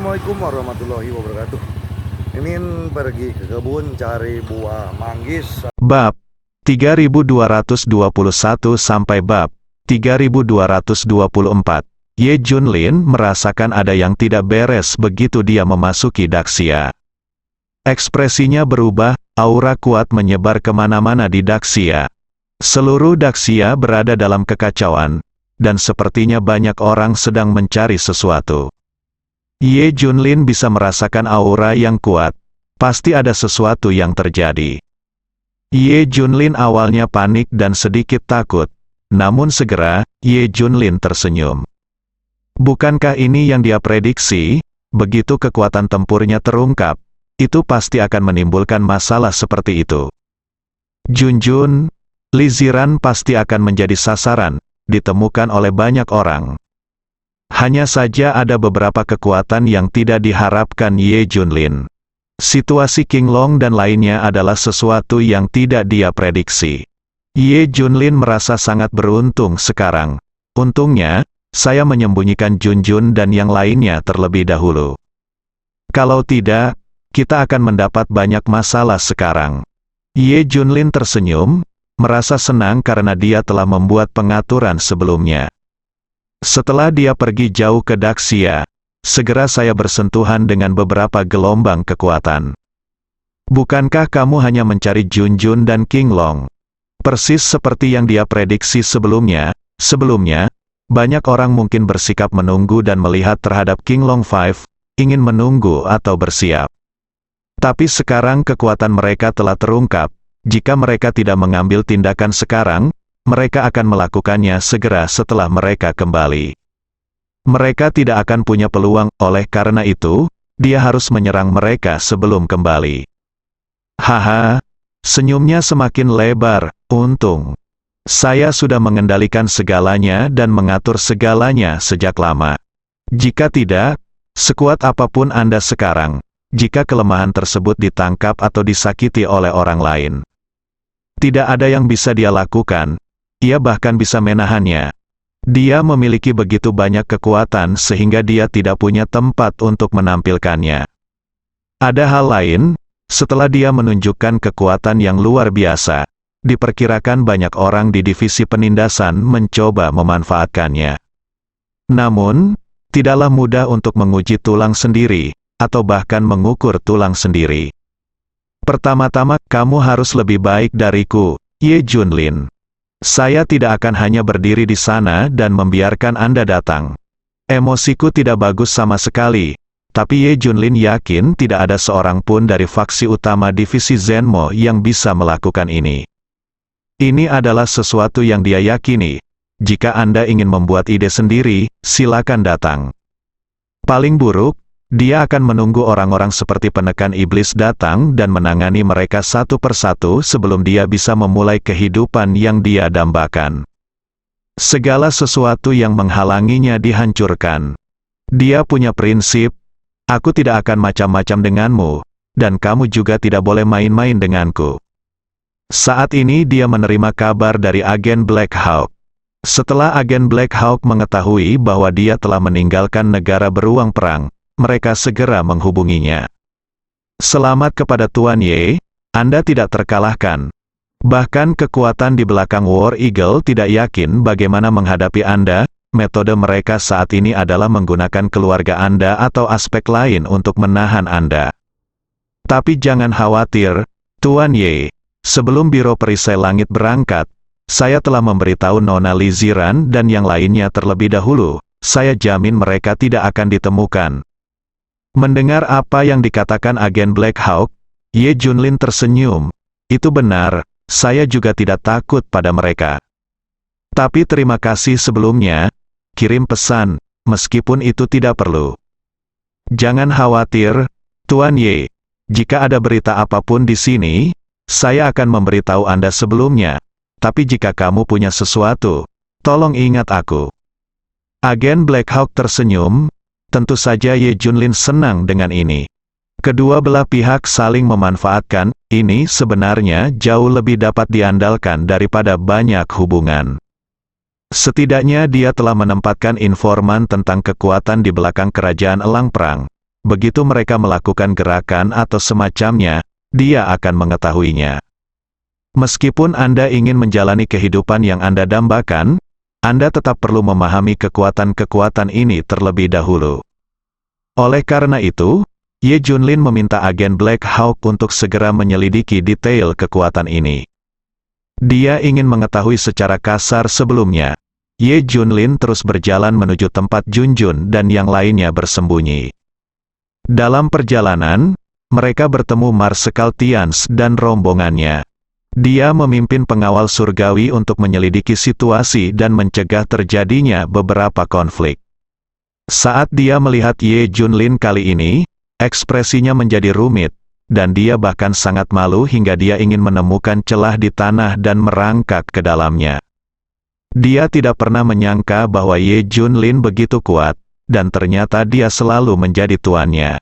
Assalamualaikum warahmatullahi wabarakatuh. Mimin pergi ke kebun cari buah manggis. Bab 3221 sampai bab 3224. Ye Junlin merasakan ada yang tidak beres begitu dia memasuki Daxia. Ekspresinya berubah, aura kuat menyebar kemana-mana di Daxia. Seluruh Daxia berada dalam kekacauan, dan sepertinya banyak orang sedang mencari sesuatu. Ye Junlin bisa merasakan aura yang kuat. Pasti ada sesuatu yang terjadi. Ye Junlin awalnya panik dan sedikit takut. Namun segera, Ye Junlin tersenyum. Bukankah ini yang dia prediksi? Begitu kekuatan tempurnya terungkap, itu pasti akan menimbulkan masalah seperti itu. Junjun, Li Ziran pasti akan menjadi sasaran, ditemukan oleh banyak orang. Hanya saja ada beberapa kekuatan yang tidak diharapkan Ye Junlin. Situasi King Long dan lainnya adalah sesuatu yang tidak dia prediksi. Ye Junlin merasa sangat beruntung sekarang. Untungnya, saya menyembunyikan Junjun dan yang lainnya terlebih dahulu. Kalau tidak, kita akan mendapat banyak masalah sekarang. Ye Junlin tersenyum, merasa senang karena dia telah membuat pengaturan sebelumnya. Setelah dia pergi jauh ke Daxia, segera saya bersentuhan dengan beberapa gelombang kekuatan. Bukankah kamu hanya mencari Junjun dan King Long? Persis seperti yang dia prediksi sebelumnya, banyak orang mungkin bersikap menunggu dan melihat terhadap King Long 5, ingin menunggu atau bersiap. Tapi sekarang kekuatan mereka telah terungkap, jika mereka tidak mengambil tindakan sekarang, mereka akan melakukannya segera setelah mereka kembali. Mereka tidak akan punya peluang, oleh karena itu, dia harus menyerang mereka sebelum kembali. Haha, senyumnya semakin lebar, untung. Saya sudah mengendalikan segalanya dan mengatur segalanya sejak lama. Jika tidak, sekuat apapun Anda sekarang, jika kelemahan tersebut ditangkap atau disakiti oleh orang lain, tidak ada yang bisa dia lakukan. Ia bahkan bisa menahannya. Dia memiliki begitu banyak kekuatan sehingga dia tidak punya tempat untuk menampilkannya. Ada hal lain, setelah dia menunjukkan kekuatan yang luar biasa, diperkirakan banyak orang di divisi penindasan mencoba memanfaatkannya. Namun, tidaklah mudah untuk menguji tulang sendiri, atau bahkan mengukur tulang sendiri. Pertama-tama, kamu harus lebih baik dariku, Ye Junlin. Saya tidak akan hanya berdiri di sana dan membiarkan Anda datang. Emosiku tidak bagus sama sekali, tapi Ye Junlin yakin tidak ada seorang pun dari faksi utama divisi Zenmo yang bisa melakukan ini. Ini adalah sesuatu yang dia yakini. Jika Anda ingin membuat ide sendiri, silakan datang. Paling buruk, dia akan menunggu orang-orang seperti penekan iblis datang dan menangani mereka satu persatu sebelum dia bisa memulai kehidupan yang dia dambakan. Segala sesuatu yang menghalanginya dihancurkan. Dia punya prinsip, aku tidak akan macam-macam denganmu, dan kamu juga tidak boleh main-main denganku. Saat ini dia menerima kabar dari agen Black Hawk. Setelah agen Black Hawk mengetahui bahwa dia telah meninggalkan negara beruang perang, mereka segera menghubunginya. Selamat kepada Tuan Ye, Anda tidak terkalahkan. Bahkan kekuatan di belakang War Eagle tidak yakin bagaimana menghadapi Anda. Metode mereka saat ini adalah menggunakan keluarga Anda atau aspek lain untuk menahan Anda. Tapi jangan khawatir, Tuan Ye. Sebelum Biro Perisai Langit berangkat, saya telah memberitahu Nona Li Ziran dan yang lainnya terlebih dahulu. Saya jamin mereka tidak akan ditemukan. Mendengar apa yang dikatakan agen Black Hawk, Ye Junlin tersenyum. Itu benar, saya juga tidak takut pada mereka. Tapi terima kasih sebelumnya, kirim pesan, meskipun itu tidak perlu. Jangan khawatir, Tuan Ye. Jika ada berita apapun di sini, saya akan memberitahu Anda sebelumnya. Tapi jika kamu punya sesuatu, tolong ingat aku. Agen Black Hawk tersenyum. Tentu saja Ye Junlin senang dengan ini. Kedua belah pihak saling memanfaatkan, ini sebenarnya jauh lebih dapat diandalkan daripada banyak hubungan. Setidaknya dia telah menempatkan informan tentang kekuatan di belakang kerajaan Elang Perang. begitu mereka melakukan gerakan atau semacamnya, dia akan mengetahuinya. Meskipun Anda ingin menjalani kehidupan yang Anda dambakan, Anda tetap perlu memahami kekuatan-kekuatan ini terlebih dahulu. Oleh karena itu, Ye Junlin meminta agen Black Hawk untuk segera menyelidiki detail kekuatan ini. Dia ingin mengetahui secara kasar sebelumnya. Ye Junlin terus berjalan menuju tempat Junjun dan yang lainnya bersembunyi. Dalam perjalanan, mereka bertemu Marsekal Tians dan rombongannya. Dia memimpin pengawal surgawi untuk menyelidiki situasi dan mencegah terjadinya beberapa konflik. Saat dia melihat Ye Junlin kali ini, ekspresinya menjadi rumit, dan dia bahkan sangat malu hingga dia ingin menemukan celah di tanah dan merangkak ke dalamnya. Dia tidak pernah menyangka bahwa Ye Junlin begitu kuat, dan ternyata dia selalu menjadi tuannya.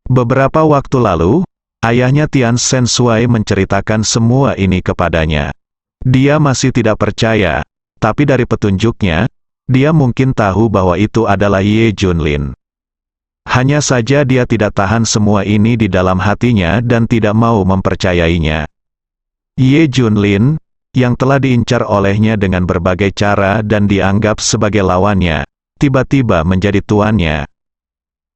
Beberapa waktu lalu, ayahnya Tian Sen Shuai menceritakan semua ini kepadanya. Dia masih tidak percaya, tapi dari petunjuknya, dia mungkin tahu bahwa itu adalah Ye Junlin. Hanya saja dia tidak tahan semua ini di dalam hatinya dan tidak mau mempercayainya. Ye Junlin, yang telah diincar olehnya dengan berbagai cara dan dianggap sebagai lawannya, tiba-tiba menjadi tuannya.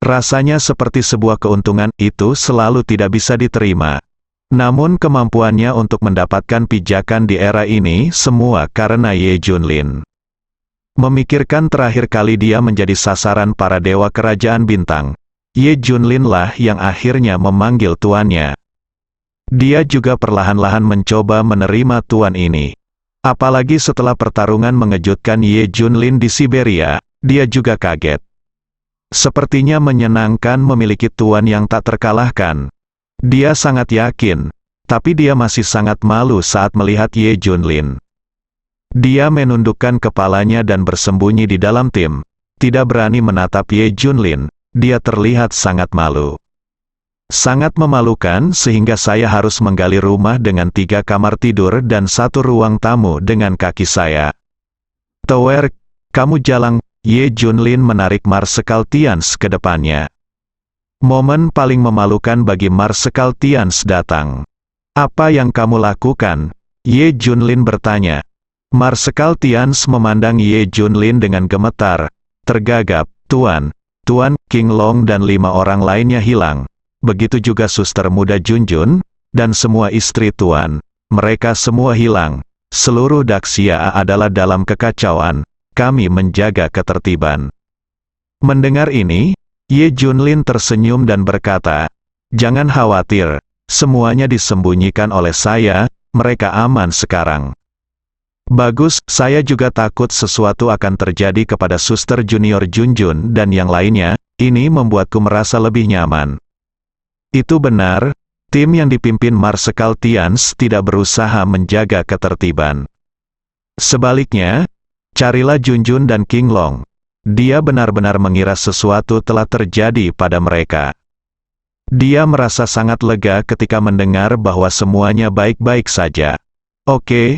Rasanya seperti sebuah keuntungan itu selalu tidak bisa diterima. Namun kemampuannya untuk mendapatkan pijakan di era ini semua karena Ye Junlin. Memikirkan terakhir kali dia menjadi sasaran para dewa kerajaan bintang, Ye Junlin lah yang akhirnya memanggil tuannya. Dia juga perlahan-lahan mencoba menerima tuan ini. Apalagi setelah pertarungan mengejutkan Ye Junlin di Siberia, dia juga kaget. Sepertinya menyenangkan memiliki tuan yang tak terkalahkan. Dia sangat yakin, tapi dia masih sangat malu saat melihat Ye Junlin. Dia menundukkan kepalanya dan bersembunyi di dalam tim, tidak berani menatap Ye Junlin. Dia terlihat sangat malu. Sangat memalukan sehingga saya harus menggali rumah dengan 3 kamar tidur dan 1 ruang tamu dengan kaki saya. Tower, kamu jalang. Ye Junlin menarik Marsekal Tians ke depannya. Momen paling memalukan bagi Marsekal Tians datang. Apa yang kamu lakukan? Ye Junlin bertanya. Marsekal Tians memandang Ye Junlin dengan gemetar. Tergagap, Tuan, King Long dan 5 orang lainnya hilang. Begitu juga suster muda Junjun, dan semua istri Tuan. Mereka semua hilang. Seluruh Daxia adalah dalam kekacauan. Kami menjaga ketertiban. Mendengar ini, Ye Junlin tersenyum dan berkata, jangan khawatir, semuanya disembunyikan oleh saya, mereka aman sekarang. Bagus, saya juga takut sesuatu akan terjadi kepada suster junior Junjun dan yang lainnya, ini membuatku merasa lebih nyaman. Itu benar, tim yang dipimpin Marsekal Tians tidak berusaha menjaga ketertiban. Sebaliknya, carilah Junjun dan King Long. Dia benar-benar mengira sesuatu telah terjadi pada mereka. Dia merasa sangat lega ketika mendengar bahwa semuanya baik-baik saja. Oke,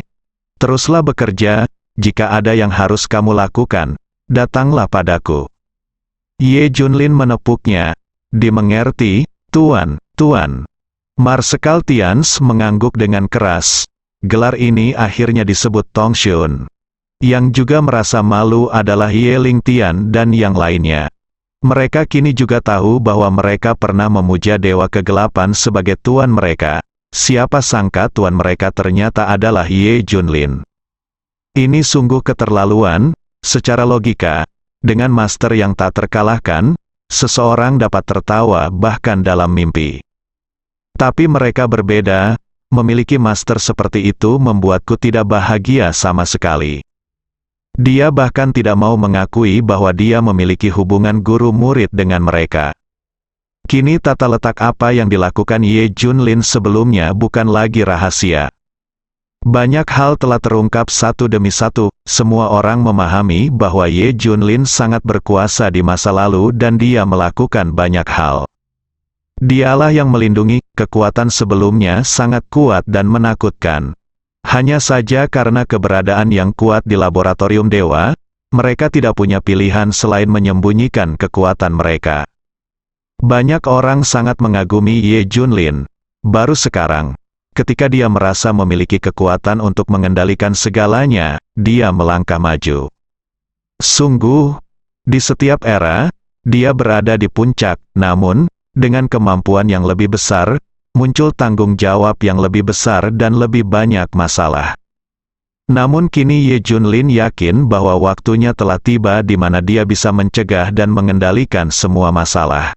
teruslah bekerja, jika ada yang harus kamu lakukan, datanglah padaku. Ye Junlin menepuknya. Dimengerti, Tuan. Marsekal Tians mengangguk dengan keras. Gelar ini akhirnya disebut Tongxun. Yang juga merasa malu adalah Ye Lingtian dan yang lainnya. Mereka kini juga tahu bahwa mereka pernah memuja Dewa Kegelapan sebagai tuan mereka. Siapa sangka tuan mereka ternyata adalah Ye Junlin. Ini sungguh keterlaluan, secara logika. Dengan master yang tak terkalahkan, seseorang dapat tertawa bahkan dalam mimpi. Tapi mereka berbeda, memiliki master seperti itu membuatku tidak bahagia sama sekali. Dia bahkan tidak mau mengakui bahwa dia memiliki hubungan guru-murid dengan mereka. Kini tata letak apa yang dilakukan Ye Junlin sebelumnya bukan lagi rahasia. Banyak hal telah terungkap satu demi satu, semua orang memahami bahwa Ye Junlin sangat berkuasa di masa lalu dan dia melakukan banyak hal. Dialah yang melindungi, kekuatan sebelumnya sangat kuat dan menakutkan. Hanya saja karena keberadaan yang kuat di laboratorium dewa, mereka tidak punya pilihan selain menyembunyikan kekuatan mereka. Banyak orang sangat mengagumi Ye Junlin. Baru sekarang, ketika dia merasa memiliki kekuatan untuk mengendalikan segalanya, dia melangkah maju. Sungguh, di setiap era, dia berada di puncak, namun, dengan kemampuan yang lebih besar, muncul tanggung jawab yang lebih besar dan lebih banyak masalah. Namun kini Ye Junlin yakin bahwa waktunya telah tiba di mana dia bisa mencegah dan mengendalikan semua masalah.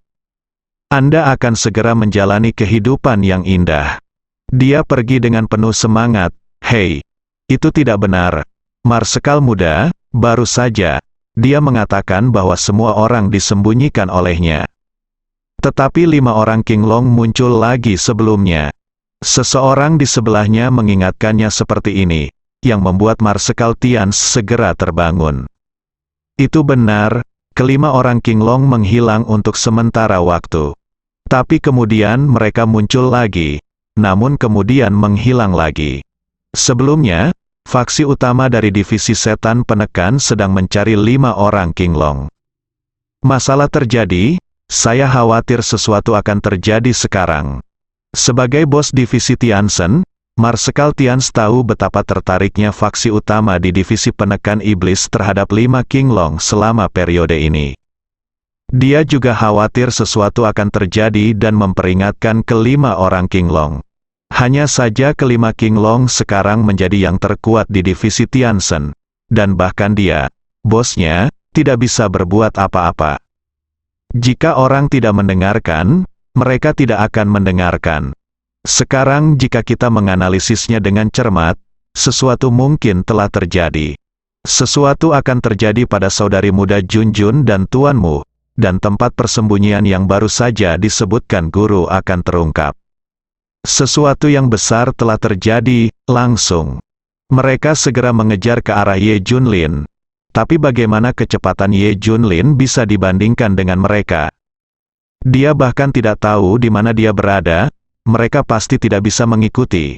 Anda akan segera menjalani kehidupan yang indah. Dia pergi dengan penuh semangat. Hei, itu tidak benar. Marsekal muda, baru saja, dia mengatakan bahwa semua orang disembunyikan olehnya. Tetapi 5 orang Qinglong muncul lagi sebelumnya. Seseorang di sebelahnya mengingatkannya seperti ini, yang membuat Marsekal Tians segera terbangun. Itu benar, kelima orang Qinglong menghilang untuk sementara waktu. Tapi kemudian mereka muncul lagi, namun kemudian menghilang lagi. Sebelumnya, faksi utama dari divisi setan penekan sedang mencari 5 orang Qinglong. Masalah terjadi, saya khawatir sesuatu akan terjadi sekarang. Sebagai bos divisi Tiansen, Marsekal Tians tahu betapa tertariknya faksi utama di divisi penekan iblis terhadap 5 Qinglong selama periode ini. Dia juga khawatir sesuatu akan terjadi dan memperingatkan kelima orang Qinglong. Hanya saja kelima Qinglong sekarang menjadi yang terkuat di divisi Tiansen, dan bahkan dia, bosnya, tidak bisa berbuat apa-apa. Jika orang tidak mendengarkan, mereka tidak akan mendengarkan. Sekarang jika kita menganalisisnya dengan cermat, sesuatu mungkin telah terjadi. Sesuatu akan terjadi pada saudari muda Junjun dan tuanmu, dan tempat persembunyian yang baru saja disebutkan guru akan terungkap. Sesuatu yang besar telah terjadi, langsung. Mereka segera mengejar ke arah Ye Junlin. Tapi bagaimana kecepatan Ye Junlin bisa dibandingkan dengan mereka? Dia bahkan tidak tahu di mana dia berada, mereka pasti tidak bisa mengikuti.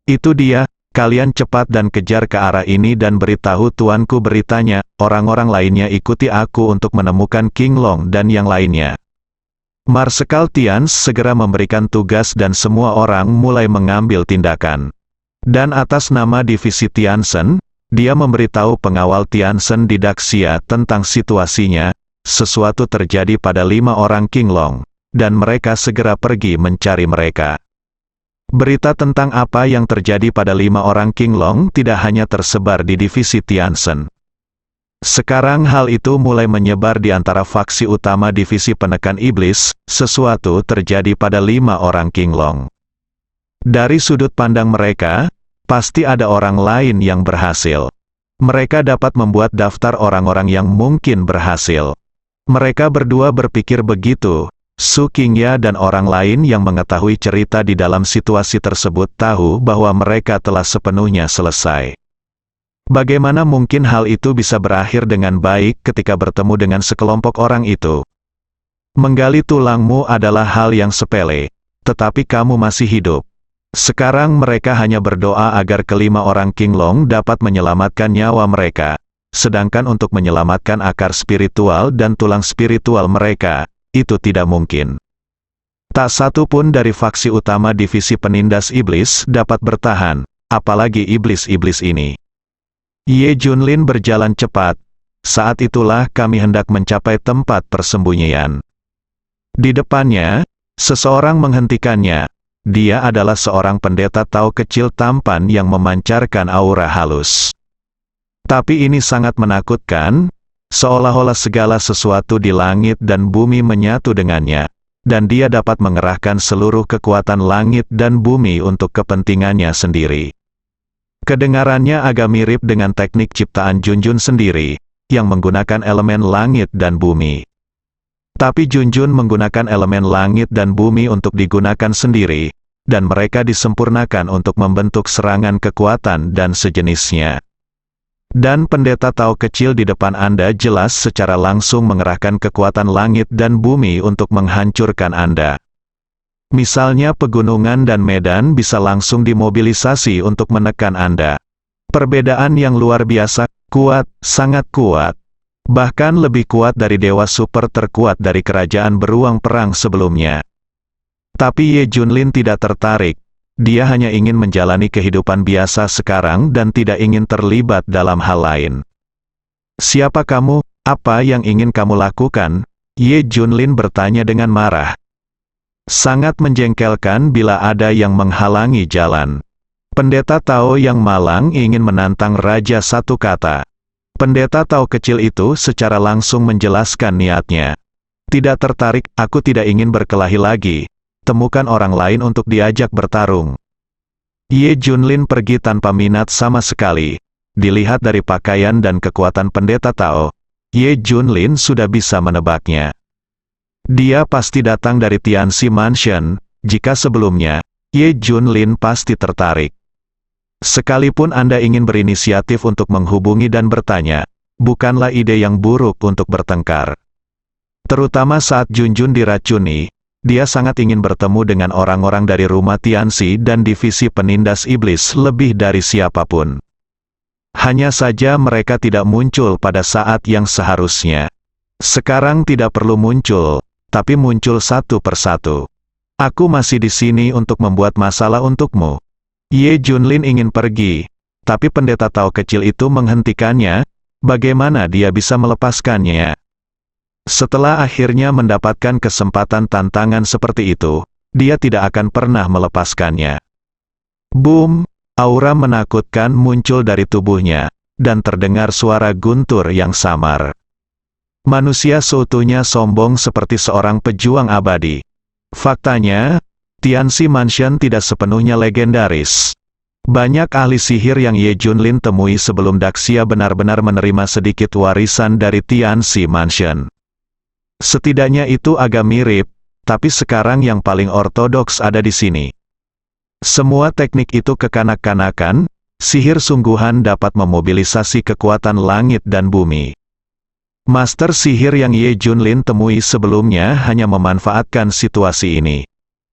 Itu dia. Kalian cepat dan kejar ke arah ini dan beritahu tuanku beritanya, orang-orang lainnya ikuti aku untuk menemukan Qinglong dan yang lainnya. Marsekal Tians segera memberikan tugas dan semua orang mulai mengambil tindakan. Dan atas nama divisi Tiansen, dia memberitahu pengawal Tiansen di Daxia tentang situasinya, sesuatu terjadi pada 5 orang Qinglong, dan mereka segera pergi mencari mereka. Berita tentang apa yang terjadi pada 5 orang Qinglong tidak hanya tersebar di divisi Tiansen. Sekarang hal itu mulai menyebar di antara faksi utama divisi penekan iblis, sesuatu terjadi pada 5 orang Qinglong. Dari sudut pandang mereka, pasti ada orang lain yang berhasil. Mereka dapat membuat daftar orang-orang yang mungkin berhasil. Mereka berdua berpikir begitu. Su Qingya dan orang lain yang mengetahui cerita di dalam situasi tersebut tahu bahwa mereka telah sepenuhnya selesai. Bagaimana mungkin hal itu bisa berakhir dengan baik ketika bertemu dengan sekelompok orang itu? Menggali tulangmu adalah hal yang sepele, tetapi kamu masih hidup. Sekarang mereka hanya berdoa agar kelima orang Qinglong dapat menyelamatkan nyawa mereka, sedangkan untuk menyelamatkan akar spiritual dan tulang spiritual mereka, itu tidak mungkin. Tak satu pun dari faksi utama divisi penindas iblis dapat bertahan, apalagi iblis-iblis ini. Ye Junlin berjalan cepat. Saat itulah kami hendak mencapai tempat persembunyian. Di depannya, seseorang menghentikannya. Dia adalah seorang pendeta Tao kecil tampan yang memancarkan aura halus. Tapi ini sangat menakutkan, seolah-olah segala sesuatu di langit dan bumi menyatu dengannya, dan dia dapat mengerahkan seluruh kekuatan langit dan bumi untuk kepentingannya sendiri. Kedengarannya agak mirip dengan teknik ciptaan Junjun sendiri, yang menggunakan elemen langit dan bumi. Tapi Junjun menggunakan elemen langit dan bumi untuk digunakan sendiri, dan mereka disempurnakan untuk membentuk serangan kekuatan dan sejenisnya. Dan pendeta Tao kecil di depan Anda jelas secara langsung mengerahkan kekuatan langit dan bumi untuk menghancurkan Anda. Misalnya pegunungan dan medan bisa langsung dimobilisasi untuk menekan Anda. Perbedaan yang luar biasa, kuat, sangat kuat. Bahkan lebih kuat dari dewa super terkuat dari kerajaan beruang perang sebelumnya. Tapi Ye Junlin tidak tertarik. Dia hanya ingin menjalani kehidupan biasa sekarang dan tidak ingin terlibat dalam hal lain. "Siapa kamu? Apa yang ingin kamu lakukan?" Ye Junlin bertanya dengan marah. Sangat menjengkelkan bila ada yang menghalangi jalan. Pendeta Tao yang malang ingin menantang Raja Satu Kata. Pendeta Tao kecil itu secara langsung menjelaskan niatnya. "Tidak tertarik, aku tidak ingin berkelahi lagi. Temukan orang lain untuk diajak bertarung." Ye Junlin pergi tanpa minat sama sekali. Dilihat dari pakaian dan kekuatan pendeta Tao, Ye Junlin sudah bisa menebaknya. Dia pasti datang dari Tianxi Mansion. Jika sebelumnya, Ye Junlin pasti tertarik. Sekalipun Anda ingin berinisiatif untuk menghubungi dan bertanya, bukanlah ide yang buruk untuk bertengkar. Terutama saat Junjun diracuni, dia sangat ingin bertemu dengan orang-orang dari rumah Tianxi dan divisi penindas iblis lebih dari siapapun. Hanya saja mereka tidak muncul pada saat yang seharusnya. Sekarang tidak perlu muncul, tapi muncul satu persatu. "Aku masih di sini untuk membuat masalah untukmu." Ye Junlin ingin pergi, tapi pendeta Tao kecil itu menghentikannya. Bagaimana dia bisa melepaskannya? Setelah akhirnya mendapatkan kesempatan tantangan seperti itu, dia tidak akan pernah melepaskannya. Boom! Aura menakutkan muncul dari tubuhnya, dan terdengar suara guntur yang samar. Manusia seutuhnya sombong seperti seorang pejuang abadi. Faktanya, Tianxi Mansion tidak sepenuhnya legendaris. Banyak ahli sihir yang Ye Junlin temui sebelum Daxia benar-benar menerima sedikit warisan dari Tianxi Mansion. Setidaknya itu agak mirip, tapi sekarang yang paling ortodoks ada di sini. Semua teknik itu kekanak-kanakan, sihir sungguhan dapat memobilisasi kekuatan langit dan bumi. Master sihir yang Ye Junlin temui sebelumnya hanya memanfaatkan situasi ini.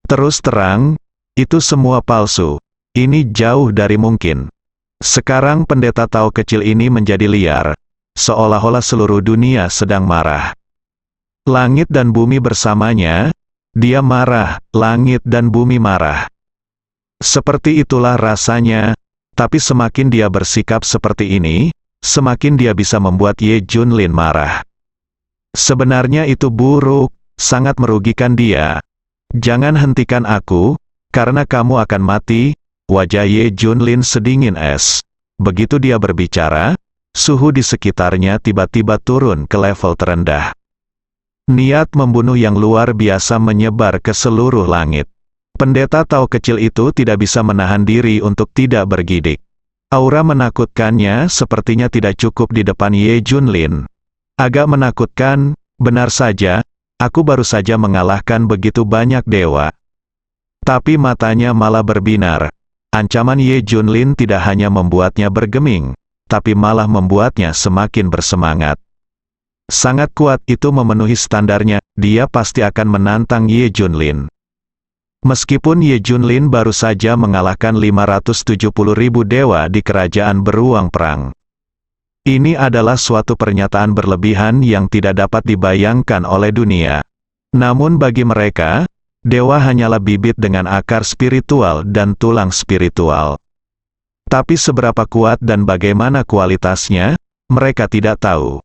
Terus terang, itu semua palsu. Ini jauh dari mungkin. Sekarang pendeta Tao kecil ini menjadi liar, seolah-olah seluruh dunia sedang marah. Langit dan bumi bersamanya, dia marah, langit dan bumi marah. Seperti itulah rasanya, tapi semakin dia bersikap seperti ini, semakin dia bisa membuat Ye Junlin marah. Sebenarnya itu buruk, sangat merugikan dia. "Jangan hentikan aku, karena kamu akan mati." Wajah Ye Junlin sedingin es. Begitu dia berbicara, suhu di sekitarnya tiba-tiba turun ke level terendah. Niat membunuh yang luar biasa menyebar ke seluruh langit. Pendeta Tao kecil itu tidak bisa menahan diri untuk tidak bergidik. Aura menakutkannya sepertinya tidak cukup di depan Ye Junlin. Agak menakutkan, benar saja, aku baru saja mengalahkan begitu banyak dewa. Tapi matanya malah berbinar. Ancaman Ye Junlin tidak hanya membuatnya bergeming, tapi malah membuatnya semakin bersemangat. Sangat kuat itu memenuhi standarnya, dia pasti akan menantang Ye Junlin. Meskipun Ye Junlin baru saja mengalahkan 570.000 dewa di kerajaan beruang perang. Ini adalah suatu pernyataan berlebihan yang tidak dapat dibayangkan oleh dunia. Namun bagi mereka, dewa hanyalah bibit dengan akar spiritual dan tulang spiritual. Tapi seberapa kuat dan bagaimana kualitasnya, mereka tidak tahu.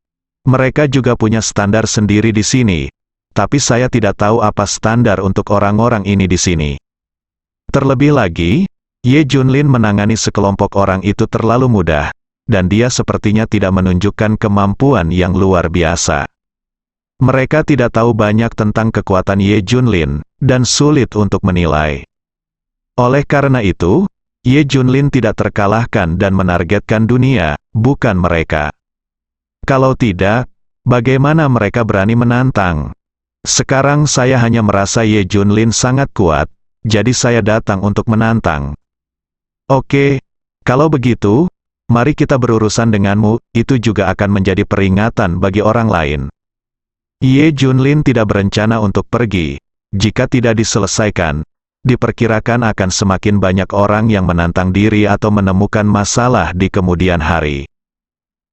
Mereka juga punya standar sendiri di sini, tapi saya tidak tahu apa standar untuk orang-orang ini di sini. Terlebih lagi, Ye Junlin menangani sekelompok orang itu terlalu mudah, dan dia sepertinya tidak menunjukkan kemampuan yang luar biasa. Mereka tidak tahu banyak tentang kekuatan Ye Junlin, dan sulit untuk menilai. Oleh karena itu, Ye Junlin tidak terkalahkan dan menargetkan dunia, bukan mereka. Kalau tidak, bagaimana mereka berani menantang? Sekarang saya hanya merasa Ye Junlin sangat kuat, jadi saya datang untuk menantang. Oke, kalau begitu, mari kita berurusan denganmu, itu juga akan menjadi peringatan bagi orang lain. Ye Junlin tidak berencana untuk pergi. Jika tidak diselesaikan, diperkirakan akan semakin banyak orang yang menantang diri atau menemukan masalah di kemudian hari.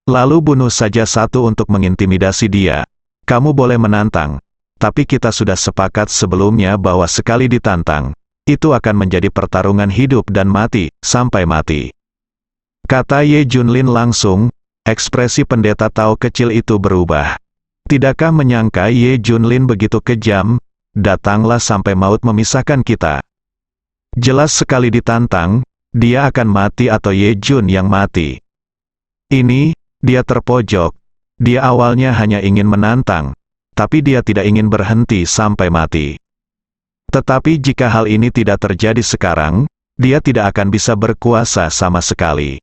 Lalu bunuh saja satu untuk mengintimidasi dia. Kamu boleh menantang, tapi kita sudah sepakat sebelumnya bahwa sekali ditantang, itu akan menjadi pertarungan hidup dan mati, sampai mati. Kata Ye Junlin langsung, ekspresi pendeta Tao kecil itu berubah. Tidakkah menyangka Ye Junlin begitu kejam? Datanglah sampai maut memisahkan kita. Jelas sekali ditantang, dia akan mati atau Ye Jun yang mati. Ini, dia terpojok. Dia awalnya hanya ingin menantang, tapi dia tidak ingin berhenti sampai mati. Tetapi jika hal ini tidak terjadi sekarang, dia tidak akan bisa berkuasa sama sekali.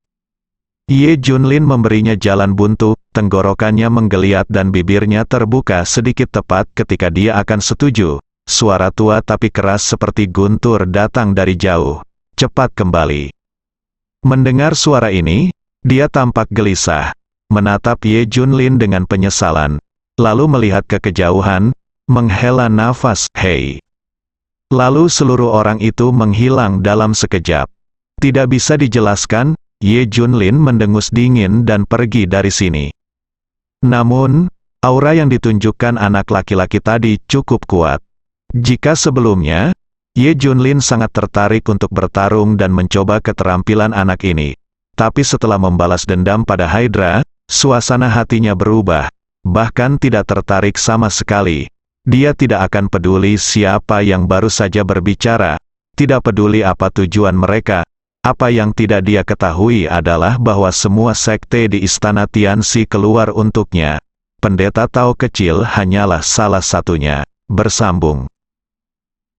Ye Junlin memberinya jalan buntu, tenggorokannya menggeliat dan bibirnya terbuka sedikit tepat ketika dia akan setuju. Suara tua tapi keras seperti guntur datang dari jauh. Cepat kembali. Mendengar suara ini, dia tampak gelisah, menatap Ye Junlin dengan penyesalan, lalu melihat ke kejauhan, menghela nafas, hei. Lalu seluruh orang itu menghilang dalam sekejap. Tidak bisa dijelaskan, Ye Junlin mendengus dingin dan pergi dari sini. Namun, aura yang ditunjukkan anak laki-laki tadi cukup kuat. Jika sebelumnya, Ye Junlin sangat tertarik untuk bertarung dan mencoba keterampilan anak ini. Tapi setelah membalas dendam pada Hydra, suasana hatinya berubah, bahkan tidak tertarik sama sekali. Dia tidak akan peduli siapa yang baru saja berbicara, tidak peduli apa tujuan mereka. Apa yang tidak dia ketahui adalah bahwa semua sekte di Istana Tianxi keluar untuknya. Pendeta Tao kecil hanyalah salah satunya. Bersambung.